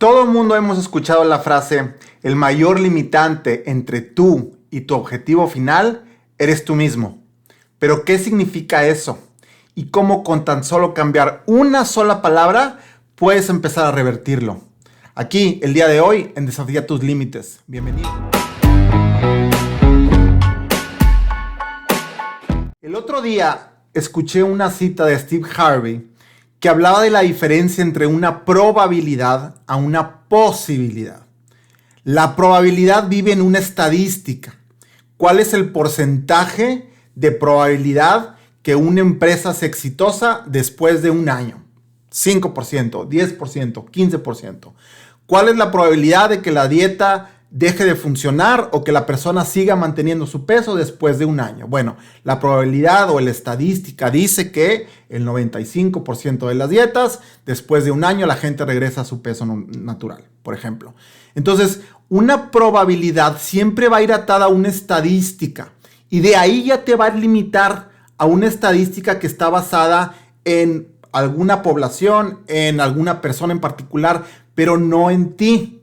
Todo el mundo hemos escuchado la frase, el mayor limitante entre tú y tu objetivo final eres tú mismo. Pero ¿qué significa eso? Y cómo con tan solo cambiar una sola palabra puedes empezar a revertirlo. Aquí, el día de hoy, en Desafía tus Límites. Bienvenido. El otro día escuché una cita de Steve Harvey que hablaba de la diferencia entre una probabilidad a una posibilidad. La probabilidad vive en una estadística. ¿Cuál es el porcentaje de probabilidad que una empresa sea exitosa después de un año? 5%, 10%, 15%. ¿Cuál es la probabilidad de que la dieta deje de funcionar o que la persona siga manteniendo su peso después de un año? Bueno, la probabilidad o la estadística dice que el 95% de las dietas, después de un año, la gente regresa a su peso natural, por ejemplo. Entonces, una probabilidad siempre va a ir atada a una estadística y de ahí ya te va a limitar a una estadística que está basada en alguna población, en alguna persona en particular, pero no en ti.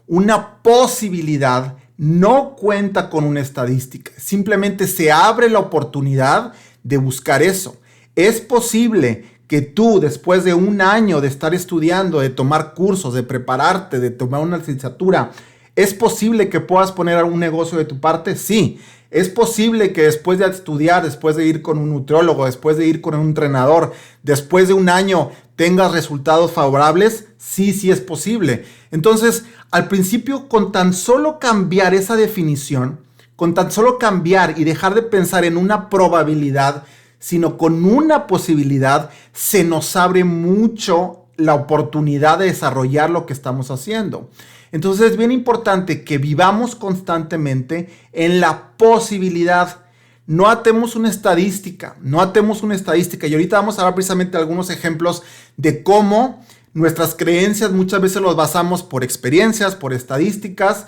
Una posibilidad no cuenta con una estadística, simplemente se abre la oportunidad de buscar eso. Es posible que tú, después de un año de estar estudiando, de tomar cursos, de prepararte, de tomar una licenciatura, ¿es posible que puedas poner algún negocio de tu parte? Sí. ¿Es posible que después de estudiar, después de ir con un nutriólogo, después de ir con un entrenador, después de un año tengas resultados favorables? Sí, sí es posible. Entonces, al principio, con tan solo cambiar esa definición, con tan solo cambiar y dejar de pensar en una probabilidad, sino con una posibilidad, se nos abre mucho la oportunidad de desarrollar lo que estamos haciendo. Entonces es bien importante que vivamos constantemente en la posibilidad. No atemos una estadística, Y ahorita vamos a ver precisamente algunos ejemplos de cómo nuestras creencias muchas veces los basamos por experiencias, por estadísticas,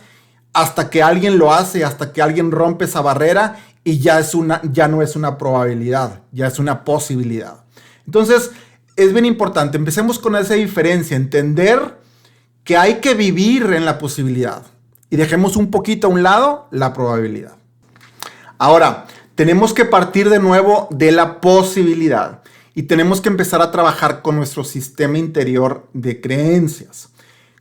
hasta que alguien lo hace, hasta que alguien rompe esa barrera y ya no es una probabilidad, ya es una posibilidad. Entonces es bien importante, empecemos con esa diferencia, entender que hay que vivir en la posibilidad y dejemos un poquito a un lado la probabilidad. Ahora, tenemos que partir de nuevo de la posibilidad y tenemos que empezar a trabajar con nuestro sistema interior de creencias.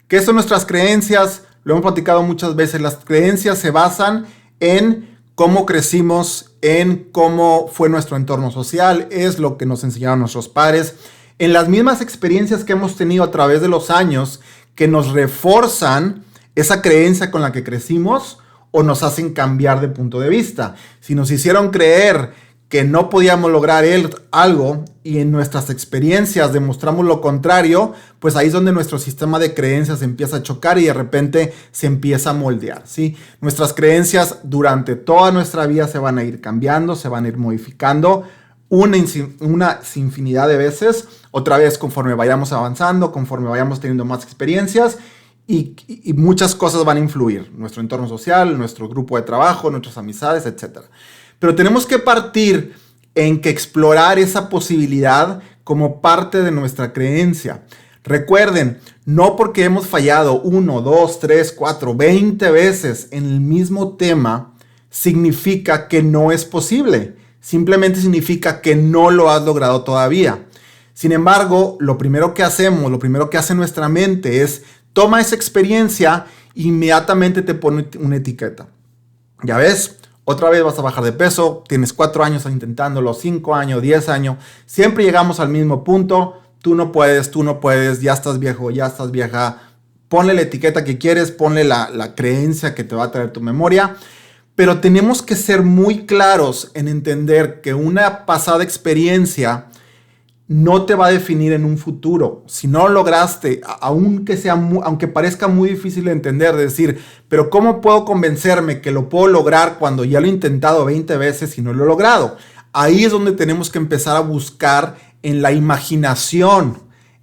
¿Qué son nuestras creencias? Lo hemos platicado muchas veces. Las creencias se basan en cómo crecimos, en cómo fue nuestro entorno social, es lo que nos enseñaron nuestros padres, en las mismas experiencias que hemos tenido a través de los años que nos refuerzan esa creencia con la que crecimos o nos hacen cambiar de punto de vista. Si nos hicieron creer que no podíamos lograr algo y en nuestras experiencias demostramos lo contrario, pues ahí es donde nuestro sistema de creencias empieza a chocar y de repente se empieza a moldear, ¿sí? Nuestras creencias durante toda nuestra vida se van a ir cambiando, se van a ir modificando una infinidad de veces, otra vez conforme vayamos avanzando, conforme vayamos teniendo más experiencias y muchas cosas van a influir, nuestro entorno social, nuestro grupo de trabajo, nuestras amistades, etc. Pero tenemos que partir en que explorar esa posibilidad como parte de nuestra creencia. Recuerden, no porque hemos fallado 1, 2, 3, 4, 20 veces en el mismo tema, significa que no es posible. Simplemente significa que no lo has logrado todavía. Sin embargo, lo primero que hace nuestra mente es toma esa experiencia e inmediatamente te pone una etiqueta. Ya ves, otra vez vas a bajar de peso, tienes 4 años intentándolo, 5 años, 10 años, siempre llegamos al mismo punto, tú no puedes, ya estás viejo, ya estás vieja, ponle la etiqueta que quieres, ponle la creencia que te va a traer tu memoria. Pero tenemos que ser muy claros en entender que una pasada experiencia no te va a definir en un futuro. Si no lo lograste, aunque parezca muy difícil de entender, de decir, pero ¿cómo puedo convencerme que lo puedo lograr cuando ya lo he intentado 20 veces y no lo he logrado? Ahí es donde tenemos que empezar a buscar en la imaginación,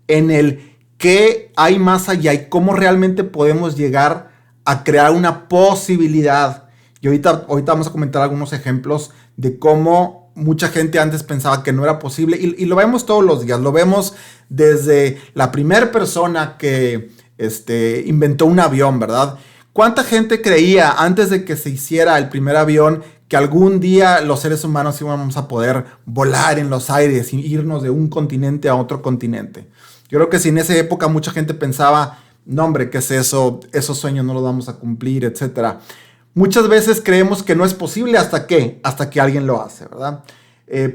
en el qué hay más allá y cómo realmente podemos llegar a crear una posibilidad. Y ahorita vamos a comentar algunos ejemplos de cómo mucha gente antes pensaba que no era posible y lo vemos todos los días. Lo vemos desde la primera persona que inventó un avión, ¿verdad? ¿Cuánta gente creía antes de que se hiciera el primer avión que algún día los seres humanos íbamos a poder volar en los aires y irnos de un continente a otro continente? Yo creo que si en esa época mucha gente pensaba, no hombre, ¿qué es eso? Esos sueños no los vamos a cumplir, etcétera. Muchas veces creemos que no es posible hasta que alguien lo hace, ¿verdad?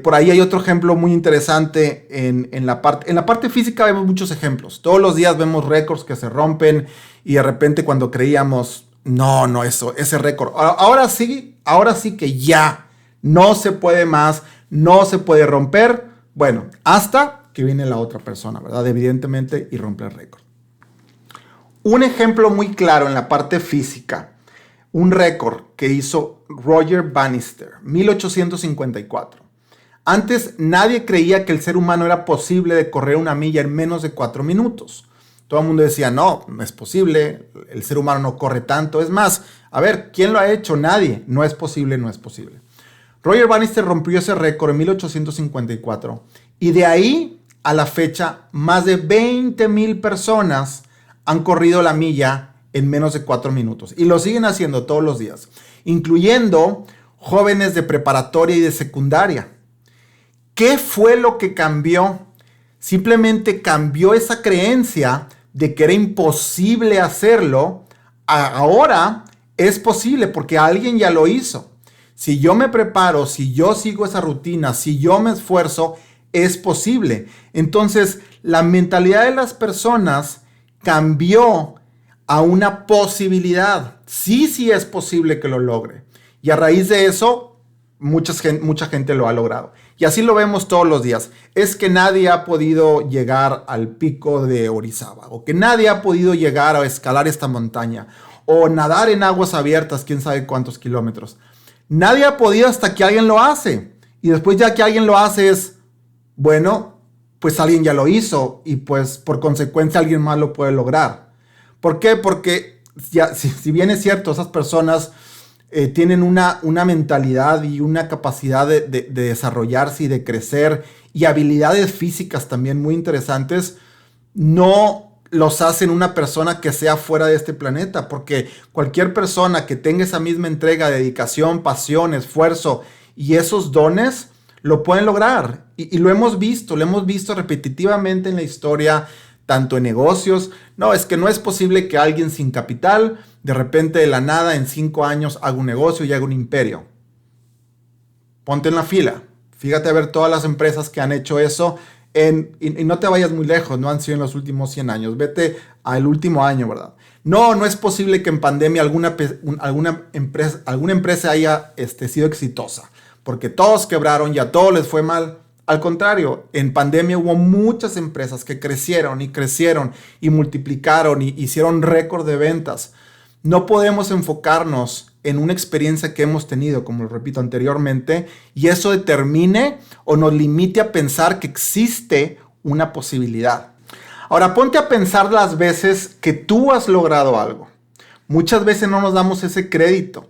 Por ahí hay otro ejemplo muy interesante en la parte física. Vemos muchos ejemplos. Todos los días vemos récords que se rompen y de repente cuando creíamos, no, ese récord. Ahora sí que ya no se puede más, no se puede romper. Bueno, hasta que viene la otra persona, ¿verdad? Evidentemente, y rompe el récord. Un ejemplo muy claro en la parte física, un récord que hizo Roger Bannister, 1854. Antes nadie creía que el ser humano era posible de correr una milla en menos de 4 minutos. Todo el mundo decía, no es posible, el ser humano no corre tanto. Es más, a ver, ¿quién lo ha hecho? Nadie. No es posible. Roger Bannister rompió ese récord en 1854 y de ahí a la fecha más de 20,000 personas han corrido la milla en menos de 4 minutos y lo siguen haciendo todos los días, incluyendo jóvenes de preparatoria y de secundaria. ¿Qué fue lo que cambió? Simplemente cambió esa creencia de que era imposible hacerlo. Ahora es posible porque alguien ya lo hizo. Si yo me preparo, si yo sigo esa rutina, si yo me esfuerzo, es posible. Entonces, la mentalidad de las personas cambió a una posibilidad. Sí es posible que lo logre. Y a raíz de eso, mucha gente lo ha logrado. Y así lo vemos todos los días. Es que nadie ha podido llegar al pico de Orizaba, o que nadie ha podido llegar a escalar esta montaña, o nadar en aguas abiertas, quién sabe cuántos kilómetros. Nadie ha podido hasta que alguien lo hace. Y después ya que alguien lo hace es, bueno, pues alguien ya lo hizo y pues por consecuencia alguien más lo puede lograr. ¿Por qué? Porque si bien es cierto, esas personas tienen una mentalidad y una capacidad de desarrollarse y de crecer y habilidades físicas también muy interesantes, no los hacen una persona que sea fuera de este planeta, porque cualquier persona que tenga esa misma entrega, dedicación, pasión, esfuerzo y esos dones, lo pueden lograr. Y lo hemos visto repetitivamente en la historia, tanto en negocios. No, es que no es posible que alguien sin capital, de repente de la nada, en 5 años haga un negocio y haga un imperio. Ponte en la fila. Fíjate a ver todas las empresas que han hecho eso. Y no te vayas muy lejos, no han sido en los últimos 100 años. Vete al último año, ¿verdad? No es posible que en pandemia alguna empresa haya sido exitosa, porque todos quebraron y a todos les fue mal. Al contrario, en pandemia hubo muchas empresas que crecieron y multiplicaron y hicieron récord de ventas. No podemos enfocarnos en una experiencia que hemos tenido, como lo repito anteriormente, y eso determine o nos limite a pensar que existe una posibilidad. Ahora, ponte a pensar las veces que tú has logrado algo. Muchas veces no nos damos ese crédito,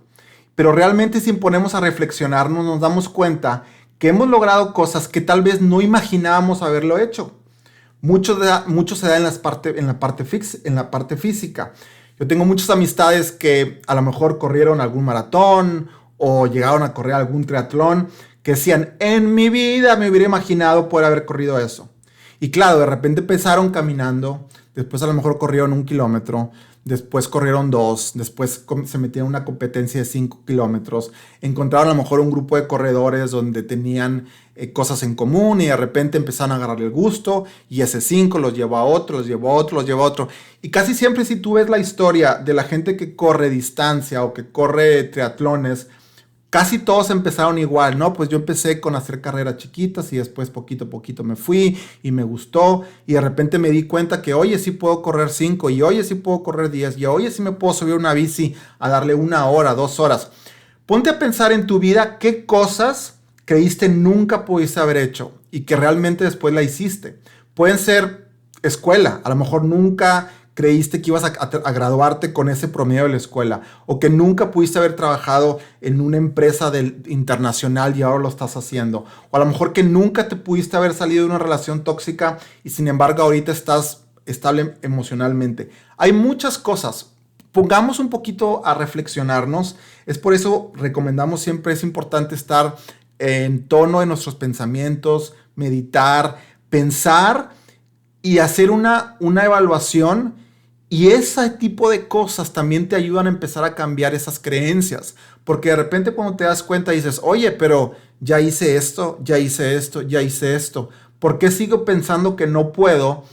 pero realmente si ponemos a reflexionarnos nos damos cuenta que hemos logrado cosas que tal vez no imaginábamos haberlo hecho. Mucho se da en la parte física. Yo tengo muchas amistades que a lo mejor corrieron algún maratón o llegaron a correr algún triatlón que decían, en mi vida me hubiera imaginado poder haber corrido eso. Y claro, de repente empezaron caminando, después a lo mejor corrieron 1 kilómetro, después corrieron 2, después se metieron en una competencia de 5 kilómetros, encontraron a lo mejor un grupo de corredores donde tenían cosas en común y de repente empezaron a agarrar el gusto y ese 5 los llevó a otro, los llevó a otro. Y casi siempre si tú ves la historia de la gente que corre distancia o que corre triatlones, casi todos empezaron igual, ¿no? Pues yo empecé con hacer carreras chiquitas y después poquito a poquito me fui y me gustó y de repente me di cuenta que oye sí puedo correr 5 y oye sí puedo correr 10 y oye sí me puedo subir una bici a darle 1 hora, 2 horas. Ponte a pensar en tu vida qué cosas creíste nunca pudiste haber hecho y que realmente después la hiciste. Pueden ser escuela, a lo mejor nunca creíste que ibas a graduarte con ese promedio de la escuela o que nunca pudiste haber trabajado en una empresa internacional y ahora lo estás haciendo, o a lo mejor que nunca te pudiste haber salido de una relación tóxica y sin embargo ahorita estás estable emocionalmente. Hay muchas cosas. Pongamos un poquito a reflexionarnos. Es por eso recomendamos siempre, es importante estar en tono de nuestros pensamientos, meditar, pensar y hacer una evaluación. Y ese tipo de cosas también te ayudan a empezar a cambiar esas creencias. Porque de repente cuando te das cuenta dices, oye, pero ya hice esto, ya hice esto, ya hice esto. ¿Por qué sigo pensando que no puedo?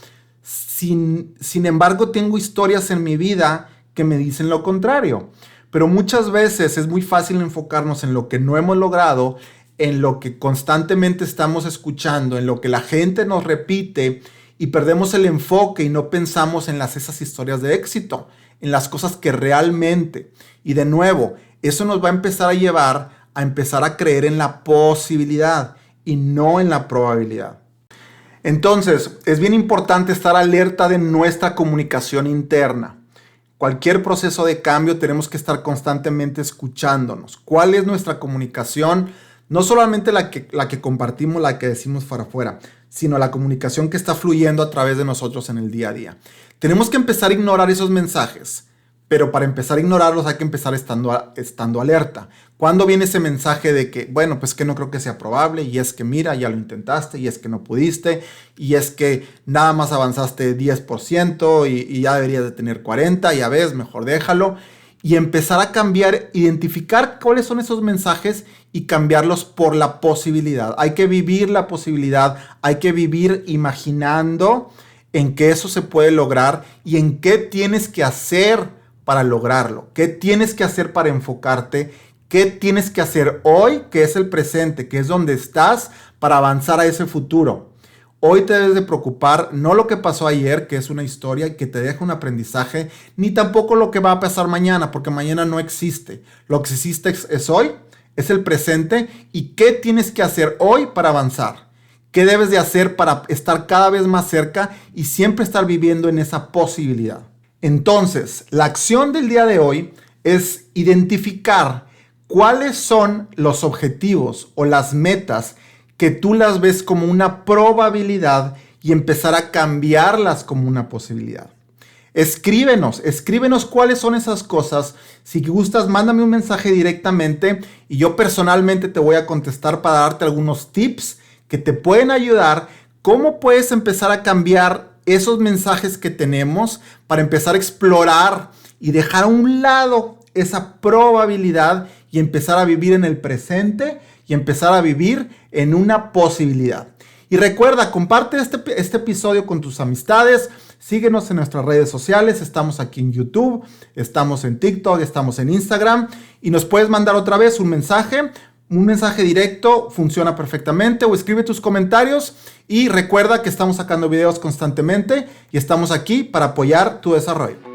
Sin embargo, tengo historias en mi vida que me dicen lo contrario. Pero muchas veces es muy fácil enfocarnos en lo que no hemos logrado, en lo que constantemente estamos escuchando, en lo que la gente nos repite y perdemos el enfoque y no pensamos en esas historias de éxito, en las cosas que realmente. Y de nuevo, eso nos va a empezar a llevar a empezar a creer en la posibilidad y no en la probabilidad. Entonces, es bien importante estar alerta de nuestra comunicación interna. Cualquier proceso de cambio tenemos que estar constantemente escuchándonos. ¿Cuál es nuestra comunicación? No solamente la que compartimos, la que decimos para afuera, sino la comunicación que está fluyendo a través de nosotros en el día a día. Tenemos que empezar a ignorar esos mensajes, pero para empezar a ignorarlos hay que empezar estando alerta. ¿Cuándo viene ese mensaje de que, bueno, pues que no creo que sea probable, y es que mira, ya lo intentaste, y es que no pudiste, y es que nada más avanzaste 10% y ya deberías de tener 40%, ya ves, mejor déjalo? Y empezar a cambiar, identificar cuáles son esos mensajes y cambiarlos por la posibilidad. Hay que vivir la posibilidad, hay que vivir imaginando en que eso se puede lograr y en qué tienes que hacer para lograrlo, qué tienes que hacer para enfocarte, qué tienes que hacer hoy, que es el presente, que es donde estás, para avanzar a ese futuro. Hoy te debes de preocupar no lo que pasó ayer, que es una historia y que te deja un aprendizaje, ni tampoco lo que va a pasar mañana, porque mañana no existe. Lo que existe es hoy, es el presente, y qué tienes que hacer hoy para avanzar. ¿Qué debes de hacer para estar cada vez más cerca y siempre estar viviendo en esa posibilidad? Entonces, la acción del día de hoy es identificar cuáles son los objetivos o las metas que tú las ves como una probabilidad y empezar a cambiarlas como una posibilidad. Escríbenos cuáles son esas cosas. Si gustas, mándame un mensaje directamente y yo personalmente te voy a contestar para darte algunos tips que te pueden ayudar. ¿Cómo puedes empezar a cambiar esos mensajes que tenemos para empezar a explorar y dejar a un lado esa probabilidad y empezar a vivir en el presente y empezar a vivir en una posibilidad? Y recuerda, comparte este episodio con tus amistades, síguenos en nuestras redes sociales, estamos aquí en YouTube, estamos en TikTok, estamos en Instagram y nos puedes mandar otra vez un mensaje directo, funciona perfectamente, o escribe tus comentarios y recuerda que estamos sacando videos constantemente y estamos aquí para apoyar tu desarrollo.